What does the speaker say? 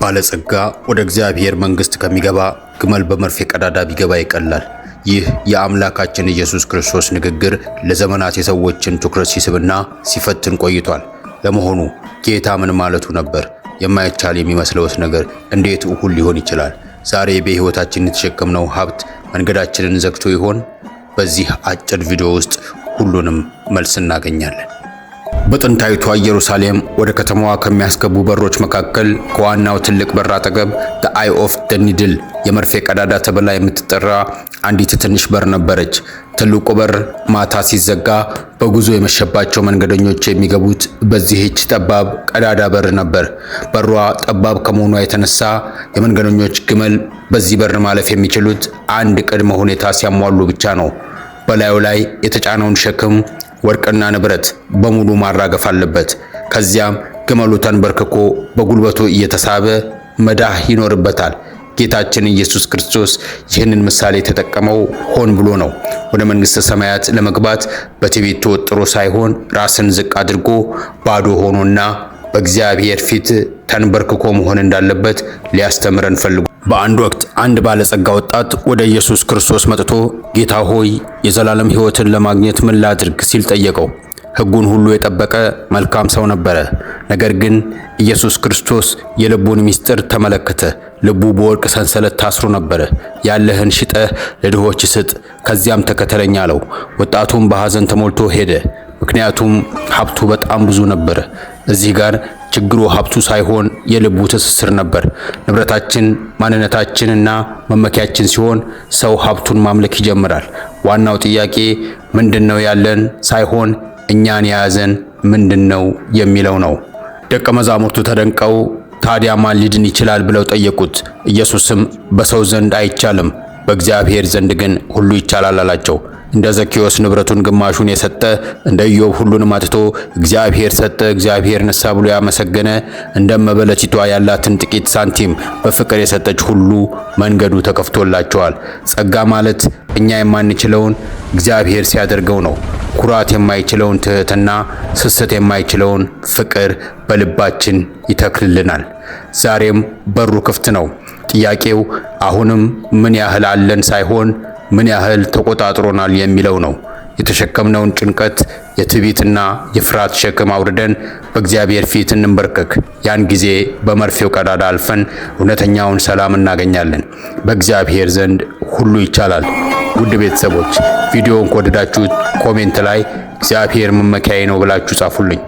ባለጸጋ ወደ እግዚአብሔር መንግሥት ከሚገባ ግመል በመርፌ ቀዳዳ ቢገባ ይቀላል። ይህ የአምላካችን ኢየሱስ ክርስቶስ ንግግር ለዘመናት የሰዎችን ትኩረት ሲስብና ሲፈትን ቆይቷል። ለመሆኑ ጌታ ምን ማለቱ ነበር? የማይቻል የሚመስለውስ ነገር እንዴት እሁን ሊሆን ይችላል? ዛሬ በሕይወታችን የተሸከምነው ሀብት መንገዳችንን ዘግቶ ይሆን? በዚህ አጭር ቪዲዮ ውስጥ ሁሉንም መልስ እናገኛለን። በጥንታዊቷ ኢየሩሳሌም ወደ ከተማዋ ከሚያስገቡ በሮች መካከል ከዋናው ትልቅ በር አጠገብ the eye of the needle የመርፌ ቀዳዳ ተብላ የምትጠራ አንዲት ትንሽ በር ነበረች። ትልቁ በር ማታ ሲዘጋ በጉዞ የመሸባቸው መንገደኞች የሚገቡት በዚህች ጠባብ ቀዳዳ በር ነበር። በሯ ጠባብ ከመሆኗ የተነሳ የመንገደኞች ግመል በዚህ በር ማለፍ የሚችሉት አንድ ቅድመ ሁኔታ ሲያሟሉ ብቻ ነው። በላዩ ላይ የተጫነውን ሸክም ወርቅና ንብረት በሙሉ ማራገፍ አለበት። ከዚያም ግመሉ ተንበርክኮ በጉልበቱ እየተሳበ መዳህ ይኖርበታል። ጌታችን ኢየሱስ ክርስቶስ ይህንን ምሳሌ የተጠቀመው ሆን ብሎ ነው። ወደ መንግሥተ ሰማያት ለመግባት በትዕቢት ተወጥሮ ሳይሆን ራስን ዝቅ አድርጎ ባዶ ሆኖና በእግዚአብሔር ፊት ተንበርክኮ መሆን እንዳለበት ሊያስተምረን ፈልጎ። በአንድ ወቅት አንድ ባለጸጋ ወጣት ወደ ኢየሱስ ክርስቶስ መጥቶ ጌታ ሆይ የዘላለም ሕይወትን ለማግኘት ምን ላድርግ ሲል ጠየቀው። ሕጉን ሁሉ የጠበቀ መልካም ሰው ነበረ። ነገር ግን ኢየሱስ ክርስቶስ የልቡን ምስጢር ተመለከተ። ልቡ በወርቅ ሰንሰለት ታስሮ ነበረ። ያለህን ሽጠህ ለድሆች ስጥ፣ ከዚያም ተከተለኝ አለው። ወጣቱም በሐዘን ተሞልቶ ሄደ፣ ምክንያቱም ሀብቱ በጣም ብዙ ነበረ። እዚህ ጋር ችግሩ ሀብቱ ሳይሆን የልቡ ትስስር ነበር። ንብረታችን ማንነታችንና መመኪያችን ሲሆን ሰው ሀብቱን ማምለክ ይጀምራል። ዋናው ጥያቄ ምንድነው ያለን ሳይሆን እኛን የያዘን ምንድነው የሚለው ነው። ደቀ መዛሙርቱ ተደንቀው ታዲያ ማን ሊድን ይችላል ብለው ጠየቁት። ኢየሱስም በሰው ዘንድ አይቻልም፣ በእግዚአብሔር ዘንድ ግን ሁሉ ይቻላል አላቸው። እንደ ዘኬዎስ ንብረቱን ግማሹን የሰጠ፣ እንደ ኢዮብ ሁሉንም አጥቶ እግዚአብሔር ሰጠ እግዚአብሔር ነሳ ብሎ ያመሰገነ፣ እንደ መበለቲቷ ያላትን ጥቂት ሳንቲም በፍቅር የሰጠች ሁሉ መንገዱ ተከፍቶላቸዋል። ጸጋ ማለት እኛ የማንችለውን እግዚአብሔር ሲያደርገው ነው። ኩራት የማይችለውን ትህትና፣ ስስት የማይችለውን ፍቅር በልባችን ይተክልልናል። ዛሬም በሩ ክፍት ነው። ጥያቄው አሁንም ምን ያህል አለን ሳይሆን ምን ያህል ተቆጣጥሮናል የሚለው ነው። የተሸከምነውን ጭንቀት፣ የትዕቢትና የፍርሃት ሸክም አውርደን በእግዚአብሔር ፊት እንንበርከክ። ያን ጊዜ በመርፌው ቀዳዳ አልፈን እውነተኛውን ሰላም እናገኛለን። በእግዚአብሔር ዘንድ ሁሉ ይቻላል። ውድ ቤተሰቦች ቪዲዮውን ከወደዳችሁት ኮሜንት ላይ እግዚአብሔር መመኪያዬ ነው ብላችሁ ጻፉልኝ።